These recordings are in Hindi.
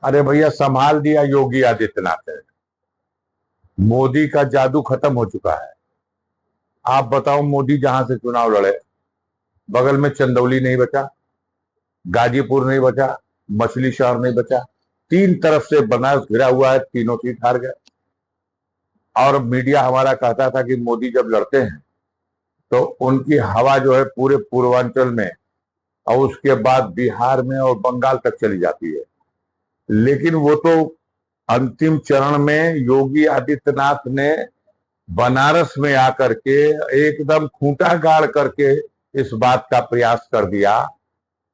अरे भैया, संभाल दिया योगी आदित्यनाथ ने। मोदी का जादू खत्म हो चुका है। आप बताओ, मोदी जहां से चुनाव लड़े, बगल में चंदौली नहीं बचा, गाजीपुर नहीं बचा, मछली शहर नहीं बचा, तीन तरफ से बनारस घिरा हुआ है, तीनों सीट हार गए। और मीडिया हमारा कहता था कि मोदी जब लड़ते हैं तो उनकी हवा जो है पूरे पूर्वांचल में और उसके बाद बिहार में और बंगाल तक चली जाती है। लेकिन वो तो अंतिम चरण में योगी आदित्यनाथ ने बनारस में आकर के एकदम खूंटा गाड़ करके इस बात का प्रयास कर दिया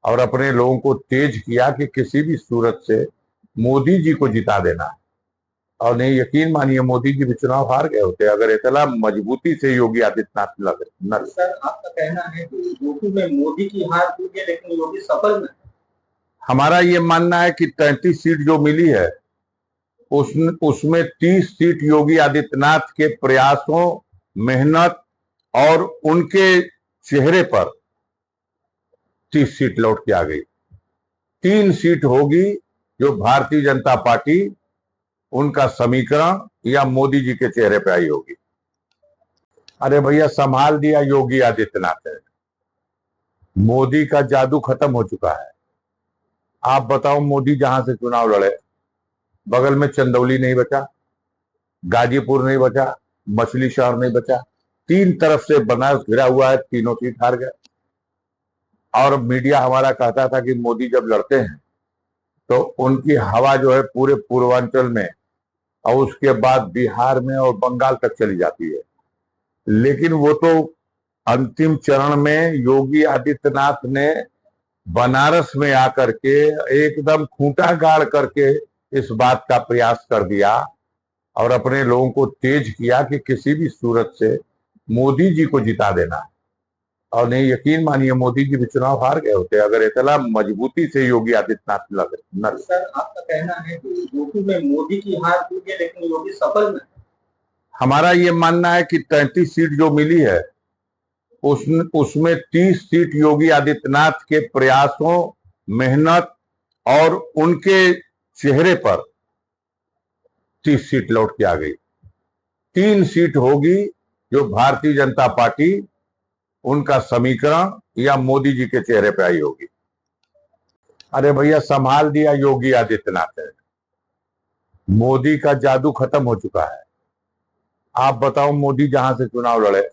और अपने लोगों को तेज किया कि किसी भी सूरत से मोदी जी को जिता देना है। और नहीं, यकीन मानिए, मोदी जी भी चुनाव हार गए होते अगर इतना मजबूती से योगी आदित्यनाथ लड़। सर, आपका कहना है कि यूपी में मोदी की हार हुई है लेकिन योगी सफल नहीं। हमारा ये मानना है कि 33 सीट जो मिली है उसमें 30 सीट योगी आदित्यनाथ के प्रयासों, मेहनत और उनके चेहरे पर 30 सीट लौट के आ गई। 3 सीट होगी जो भारतीय जनता पार्टी, उनका समीकरण या मोदी जी के चेहरे पे आई होगी। अरे भैया, संभाल दिया योगी आदित्यनाथ ने। मोदी का जादू खत्म हो चुका है। आप बताओ, मोदी जहां से चुनाव लड़े, बगल में चंदौली नहीं बचा, गाजीपुर नहीं बचा, मछली शहर नहीं बचा, तीन तरफ से बनारस घिरा हुआ है, तीनों सीट हार गए। और मीडिया हमारा कहता था कि मोदी जब लड़ते हैं तो उनकी हवा जो है पूरे पूर्वांचल में और उसके बाद बिहार में और बंगाल तक चली जाती है। लेकिन वो तो अंतिम चरण में योगी आदित्यनाथ ने बनारस में आकर के एकदम खूंटा गाड़ करके इस बात का प्रयास कर दिया और अपने लोगों को तेज किया कि किसी भी सूरत से मोदी जी को जिता देना है। और नहीं, यकीन मानिए, मोदी जी भी चुनाव हार गए होते अगर इतना मजबूती से योगी आदित्यनाथ लड़। सर, आपका कहना है कि यूपी में मोदी की हार हुई है लेकिन योगी सफल नहीं। हमारा ये मानना है कि 33 सीट जो मिली है उसमें 30 सीट योगी आदित्यनाथ के प्रयासों, मेहनत और उनके चेहरे पर 30 सीट लौट के आ गई। 3 सीट होगी जो भारतीय जनता पार्टी, उनका समीकरण या मोदी जी के चेहरे पे आई होगी। अरे भैया, संभाल दिया योगी आदित्यनाथ ने। मोदी का जादू खत्म हो चुका है। आप बताओ, मोदी जहां से चुनाव लड़े,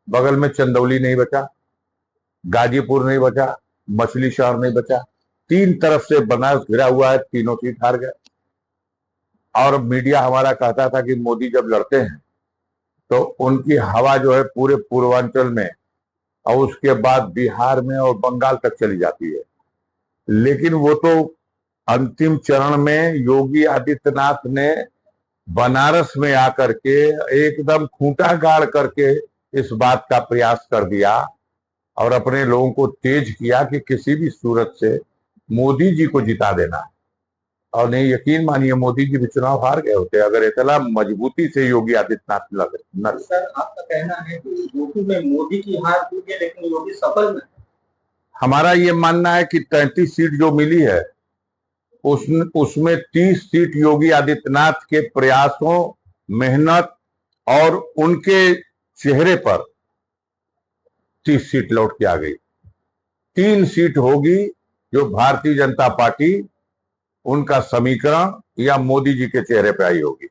बगल में चंदौली नहीं बचा, गाजीपुर नहीं बचा, मछली शहर नहीं बचा, तीन तरफ से बनारस घिरा हुआ है, तीनों सीट हार गए। और मीडिया हमारा कहता था कि मोदी जब लड़ते हैं तो उनकी हवा जो है पूरे पूर्वांचल में और उसके बाद बिहार में और बंगाल तक चली जाती है। लेकिन वो तो अंतिम चरण में योगी आदित्यनाथ ने बनारस में आकर के एकदम खूंटा गाड़ करके इस बात का प्रयास कर दिया और अपने लोगों को तेज किया कि किसी भी सूरत से मोदी जी को जिता देना है। और नहीं, यकीन मानिए, मोदी जी भी चुनाव हार गए होते अगर इतना मजबूती से योगी आदित्यनाथ लड़। सर, आपका कहना है कि यूपी में मोदी की हार हुई है लेकिन योगी सफल नहीं। हमारा ये मानना है कि 33 सीट जो मिली है उसमें 30 सीट योगी आदित्यनाथ के प्रयासों, मेहनत और उनके चेहरे पर 30 सीट लौट के आ गई। 3 सीट होगी जो भारतीय जनता पार्टी, उनका समीकरण या मोदी जी के चेहरे पे आई होगी।